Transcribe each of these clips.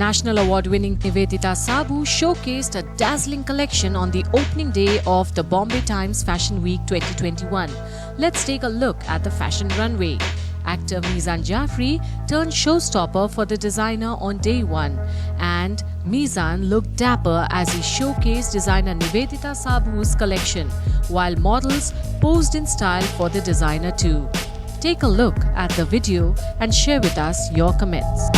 National award-winning Nivedita Sabu showcased a dazzling collection on the opening day of the Bombay Times Fashion Week 2021. Let's take a look at the fashion runway. Actor Mizan Jafri turned showstopper for the designer on day one, and Mizan looked dapper as he showcased designer Nivedita Sabu's collection, while models posed in style for the designer too. Take a look at the video and share with us your comments.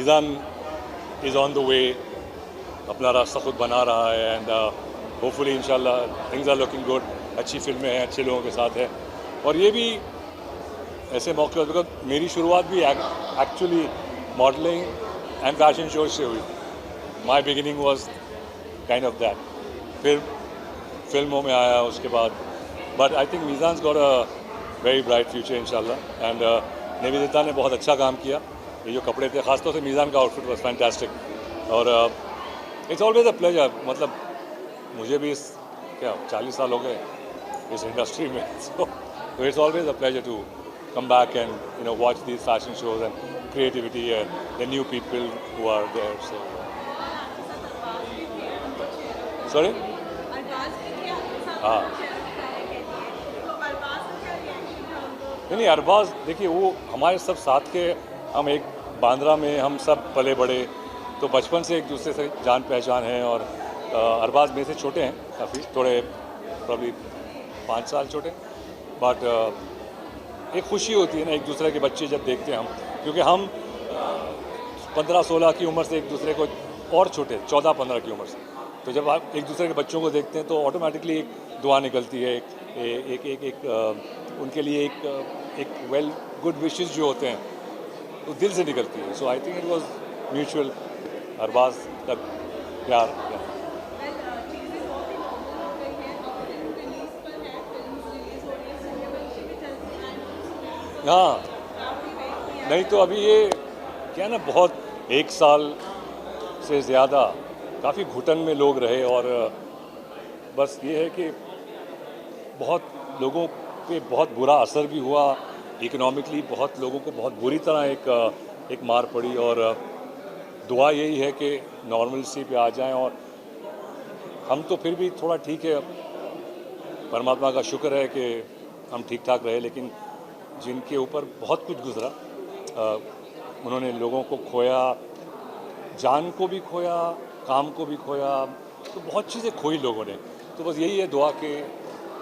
Meezaan is on the way, अपना रास्ता खुद बना रहा है and hopefully इंशाल्लाह things are looking good. अच्छी फिल्में हैं, अच्छे लोगों के साथ है और ये भी ऐसे मौके होते बिकॉज मेरी शुरुआत भी actually modelling and fashion shows से हुई। My beginning was kind of that, फिर फिल्मों में आया उसके बाद, but I think Meezaan got a very bright future इंशाल्लाह एंड निवेदिता ने बहुत अच्छा काम किया। ये जो कपड़े थे, खासतौर से मीज़ान का आउटफिट वॉज फैंटास्टिक और इट्स ऑलवेज अ प्लेजर। मतलब मुझे भी क्या 40 साल हो गए इस इंडस्ट्री में, so it's always a pleasure to come back and watch these fashion shows and creativity and the new people who are there. So sorry, हाँ नहीं अरबाज देखिए वो हमारे सब साथ के, हम एक बांद्रा में हम सब पले बड़े, तो बचपन से एक दूसरे से जान पहचान है और अरबाज मेरे से छोटे हैं काफ़ी, थोड़े प्रॉब्ली 5 साल छोटे, बट एक खुशी होती है ना एक दूसरे के बच्चे जब देखते हैं हम, क्योंकि हम 15-16 की उम्र से एक दूसरे को और छोटे 14-15 की उम्र से, तो जब आप एक दूसरे के बच्चों को देखते हैं तो ऑटोमेटिकली एक दुआ निकलती है, उनके लिए एक वेल गुड विशेस जो होते हैं वो दिल से निकलती है। So I think it was mutual, Arbaaz का प्यार। हाँ नहीं तो अभी ये क्या ना, बहुत 1 साल से ज़्यादा काफ़ी घुटन में लोग रहे और बस ये है कि बहुत लोगों पे बहुत बुरा असर भी हुआ, इकोनॉमिकली बहुत लोगों को बहुत बुरी तरह एक मार पड़ी और दुआ यही है कि नॉर्मलसी पे आ जाएं और हम तो फिर भी थोड़ा ठीक है, परमात्मा का शुक्र है कि हम ठीक ठाक रहे, लेकिन जिनके ऊपर बहुत कुछ गुजरा, उन्होंने लोगों को खोया, जान को भी खोया, काम को भी खोया, तो बहुत चीज़ें खोई लोगों ने। तो बस यही है दुआ कि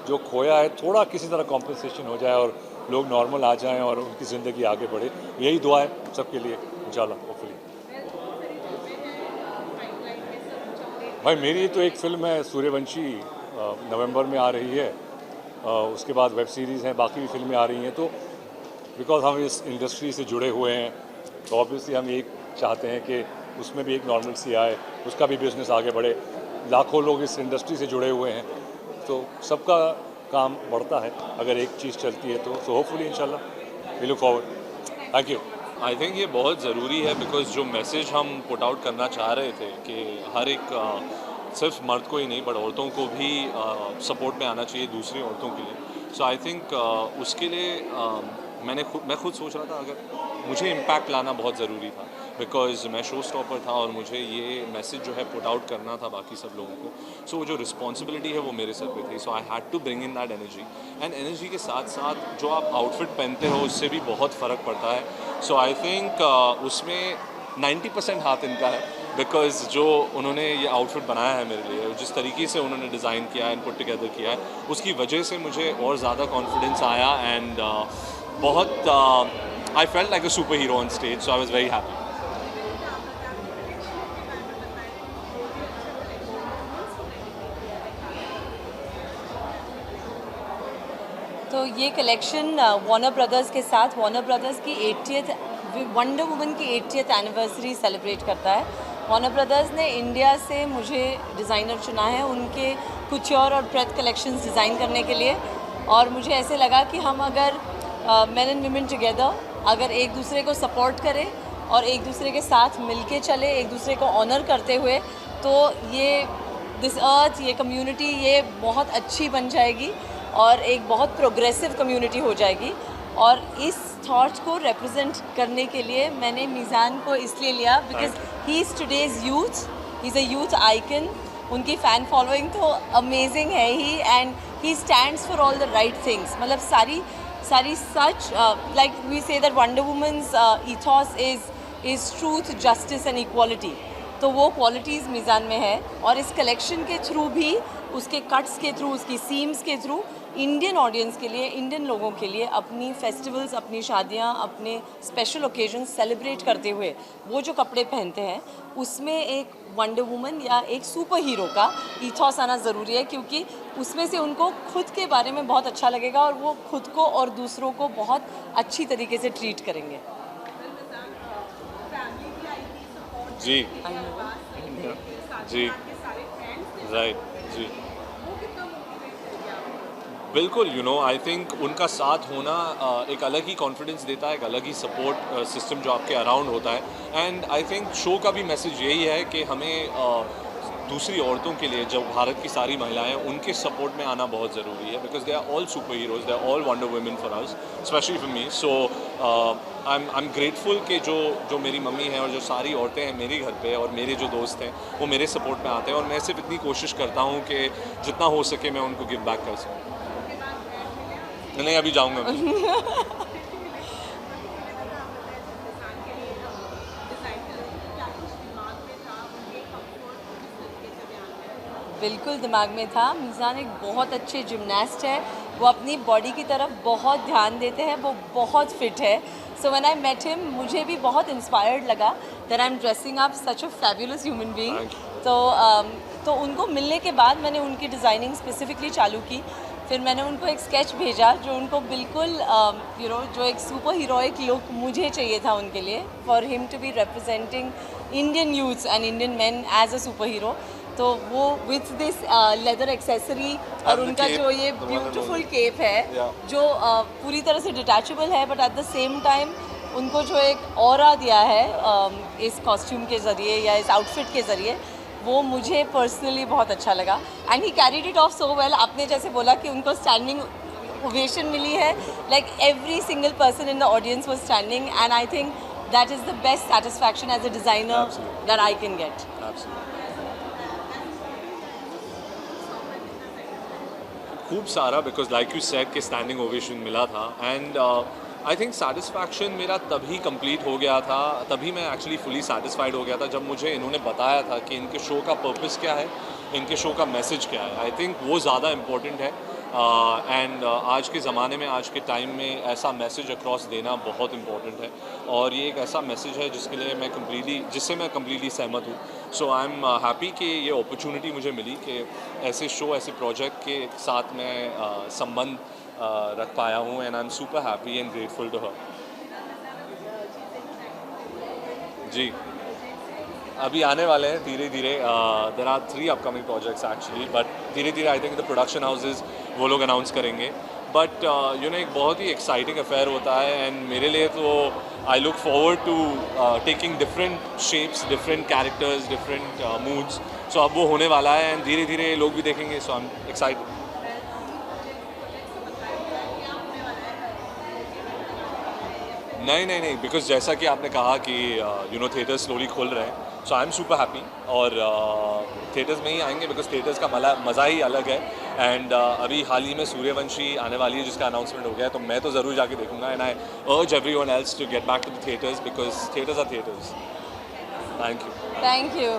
जो खोया है थोड़ा किसी तरह कॉम्पनसेशन हो जाए और लोग नॉर्मल आ जाएं और उनकी ज़िंदगी आगे बढ़े, यही दुआ है सबके लिए इंशाल्लाह होपफुली। भाई मेरी तो एक फ़िल्म है सूर्यवंशी, नवंबर में आ रही है, उसके बाद वेब सीरीज़ हैं, बाकी भी फिल्में आ रही हैं, तो बिकॉज हम इस इंडस्ट्री से जुड़े हुए हैं तो ऑब्वियसली हम ये चाहते हैं कि उसमें भी एक नॉर्मलसी आए, उसका भी बिज़नेस आगे बढ़े। लाखों लोग इस इंडस्ट्री से जुड़े हुए हैं तो सबका काम बढ़ता है अगर एक चीज़ चलती है तो। सो होपफुली इंशाल्लाह we look forward. Thank you. I think ये बहुत ज़रूरी है बिकॉज जो मैसेज हम पुट आउट करना चाह रहे थे कि हर एक सिर्फ मर्द को ही नहीं बट औरतों को भी सपोर्ट में आना चाहिए दूसरी औरतों के लिए। सो आई थिंक उसके लिए मैं खुद सोच रहा था अगर मुझे इम्पैक्ट लाना बहुत ज़रूरी था बिकॉज मैं शो स्टॉपर था और मुझे ये मैसेज जो है पुट आउट करना था बाकी सब लोगों को। सो वो जो रिस्पॉन्सिबिलिटी है वो मेरे सर पे थी। So I had to bring in that energy and energy के साथ साथ जो आप आउटफिट पहनते हो उससे भी बहुत फ़र्क पड़ता है। सो आई थिंक उसमें 90% हाथ इनका है बिकॉज जो उन्होंने ये आउटफिट बनाया है मेरे लिए, जिस तरीके से उन्होंने डिज़ाइन किया है एंड पुट टुगेदर किया है, उसकी वजह से मुझे और ज़्यादा कॉन्फिडेंस आया एंड बहुत I felt like a super hero on stage. So I was very happy. तो ये कलेक्शन वार्नर ब्रदर्स के साथ वॉर्नर ब्रदर्स की 80th वंडर वुमन की 80th एनिवर्सरी सेलिब्रेट करता है। वार्नर ब्रदर्स ने इंडिया से मुझे डिज़ाइनर चुना है उनके कुच्योर और प्रेथ कलेक्शंस डिज़ाइन करने के लिए, और मुझे ऐसे लगा कि हम अगर मेन एंड वीमेन टुगेदर अगर एक दूसरे को सपोर्ट करें और एक दूसरे के साथ मिलके चले, एक दूसरे को ऑनर करते हुए, तो ये दिस अर्थ, ये कम्युनिटी ये बहुत अच्छी बन जाएगी और एक बहुत प्रोग्रेसिव कम्युनिटी हो जाएगी। और इस थॉट्स को रिप्रेजेंट करने के लिए मैंने मीज़ान को इसलिए लिया because he is today's youth, he is a youth icon. उनकी फ़ैन फॉलोइंग तो अमेजिंग है ही, and he stands for all the right things. मतलब सारी such like we say that Wonder Woman's ethos is truth, justice and equality. तो वो qualities मीज़ान में है और इस कलेक्शन के थ्रू भी, उसके कट्स के थ्रू, उसकी सीम्स के थ्रू इंडियन ऑडियंस के लिए, इंडियन लोगों के लिए अपनी फेस्टिवल्स, अपनी शादियाँ, अपने स्पेशल ओकेजन्स सेलिब्रेट करते हुए वो जो कपड़े पहनते हैं उसमें एक वंडर वुमन या एक सुपर हीरो का ईथॉस आना ज़रूरी है, क्योंकि उसमें से उनको खुद के बारे में बहुत अच्छा लगेगा और वो खुद को और दूसरों को बहुत अच्छी तरीके से ट्रीट करेंगे। जी जी राइट जी बिल्कुल, आई थिंक उनका साथ होना एक अलग ही कॉन्फिडेंस देता है, एक अलग ही सपोर्ट सिस्टम जो आपके अराउंड होता है। एंड आई थिंक शो का भी मैसेज यही है कि हमें दूसरी औरतों के लिए, जो भारत की सारी महिलाएं हैं, उनके सपोर्ट में आना बहुत ज़रूरी है, because they are all superheroes, they are all wonder women for us, specially for me. So I am grateful कि जो मेरी मम्मी हैं और जो सारी औरतें हैं मेरे घर पे और मेरे जो दोस्त हैं वो मेरे सपोर्ट में आते हैं, और मैं सिर्फ इतनी कोशिश करता हूँ कि जितना हो सके मैं उनको गिव बैक कर सकूँ। नहीं, अभी जाऊँगा। बिल्कुल दिमाग में था। मीज़ान एक बहुत अच्छे जिमनास्ट है, वो अपनी बॉडी की तरफ बहुत ध्यान देते हैं, वो बहुत फिट है। So when I met him मुझे भी बहुत इंस्पायर्ड लगा that I am dressing up such a fabulous human being. तो उनको मिलने के बाद मैंने उनकी डिज़ाइनिंग स्पेसिफिकली चालू की। फिर मैंने उनको एक स्केच भेजा जो उनको बिल्कुल जो एक सुपर हीरोइक लुक मुझे चाहिए था उनके लिए, for him to be representing Indian youths and Indian man as a superhero. तो वो विथ दिस लेदर एक्सेसरी और उनका जो ये ब्यूटीफुल केप है जो पूरी तरह से डिटैचेबल है, but at the same time उनको जो एक ऑरा दिया है इस कॉस्ट्यूम के ज़रिए या इस आउटफिट के ज़रिए, वो मुझे पर्सनली बहुत अच्छा लगा। And he carried it off so well. आपने जैसे बोला कि उनको स्टैंडिंग ओवेशन मिली है, like every single person in the audience was standing, and I think that is the best satisfaction as a designer that I can get. खूब सारा, because like you said कि स्टैंडिंग ओवेशन मिला था। And I think satisfaction मेरा तभी complete हो गया था, तभी मैं एक्चुअली फुली सेटिस्फाइड हो गया था जब मुझे इन्होंने बताया था कि इनके शो का पर्पस क्या है, इनके शो का मैसेज क्या है। आई थिंक वो ज़्यादा इम्पोर्टेंट है। एंड आज के ज़माने में, आज के टाइम में ऐसा मैसेज अक्रॉस देना बहुत इम्पोर्टेंट है, और ये एक ऐसा मैसेज है जिससे मैं कम्प्लीटली सहमत हूँ। सो आई एम हैप्पी कि ये अपॉर्चुनिटी मुझे मिली कि ऐसे शो, ऐसे प्रोजेक्ट के साथ मैं संबंध रख पाया हूँ, and I am super happy and grateful to her. जी, अभी आने वाले हैं धीरे धीरे। There are 3 upcoming projects actually, but धीरे धीरे I think the production houses वो लोग अनाउंस करेंगे। बट एक बहुत ही एक्साइटिंग अफेयर होता है, एंड मेरे लिए तो I look forward to taking different shapes, different characters, different moods. So अब वो होने वाला है, एंड धीरे धीरे लोग भी देखेंगे। सो आई एम एक्साइटेड। नहीं, बिकॉज जैसा कि आपने कहा कि थिएटर्स स्लोली खुल रहे हैं, सो आई एम सुपर हैप्पी, और थिएटर्स में ही आएंगे बिकॉज थिएटर्स का मज़ा ही अलग है। एंड अभी हाल ही में सूर्यवंशी आने वाली है जिसका अनाउंसमेंट हो गया है, तो मैं तो ज़रूर जाके देखूंगा। And I urge everyone else to get back to the theatres because theatres are theatres. Thank you.